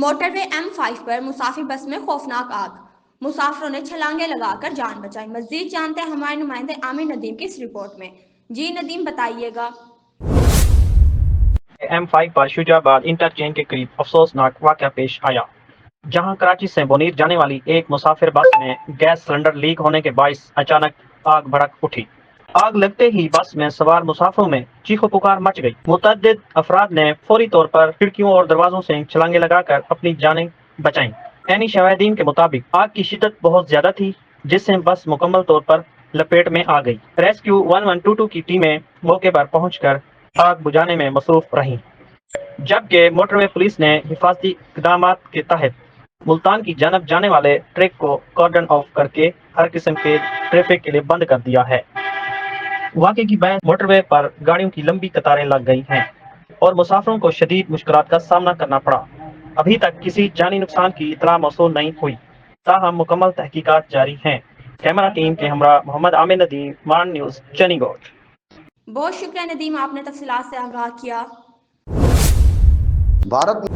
Motor وے M5 پر مسافر بس میں خوفناک آگ، مسافروں نے چھلانگیں لگا کر جان بچائی۔ مزید جانتے ہیں ہمارے نمائندے عامر ندیم کی اس رپورٹ میں۔ جی ندیم بتائیے گا۔ M5 پر شجاع آباد انٹرچینج کے قریب افسوسناک واقعہ پیش آیا، جہاں کراچی سے بونیر جانے والی ایک مسافر بس میں گیس سلنڈر لیک ہونے کے باعث اچانک آگ بھڑک اٹھی۔ آگ لگتے ہی بس میں سوار مسافروں میں چیخ و پکار مچ گئی۔ متعدد افراد نے فوری طور پر کھڑکیوں اور دروازوں سے چھلانگیں لگا کر اپنی جانیں بچائیں۔ عینی شواہدین کے مطابق آگ کی شدت بہت زیادہ تھی، جس سے بس مکمل طور پر لپیٹ میں آ گئی۔ ریسکیو 1122 کی ٹیمیں موقع پر پہنچ کر آگ بجھانے میں مصروف رہیں، جبکہ موٹر وے پولیس نے حفاظتی اقدامات کے تحت ملتان کی جانب جانے والے ٹریک کو کارڈن آف کر کے ہر قسم کے ٹریفک کے لیے بند کر دیا ہے۔ واقعے کی بعد موٹر وے پر گاڑیوں کی لمبی قطاریں لگ گئی ہیں اور مسافروں کو شدید مشکلات کا سامنا کرنا پڑا۔ ابھی تک کسی جانی نقصان کی اطلاع موصول نہیں ہوئی، تاہم مکمل تحقیقات جاری ہیں۔ کیمرہ ٹیم کے ہمراہ محمد عامر ندیم، مان نیوز، چنی گوٹ۔ بہت شکریہ ندیم، آپ نے تفصیلات سے آگاہ کیا۔ بھارت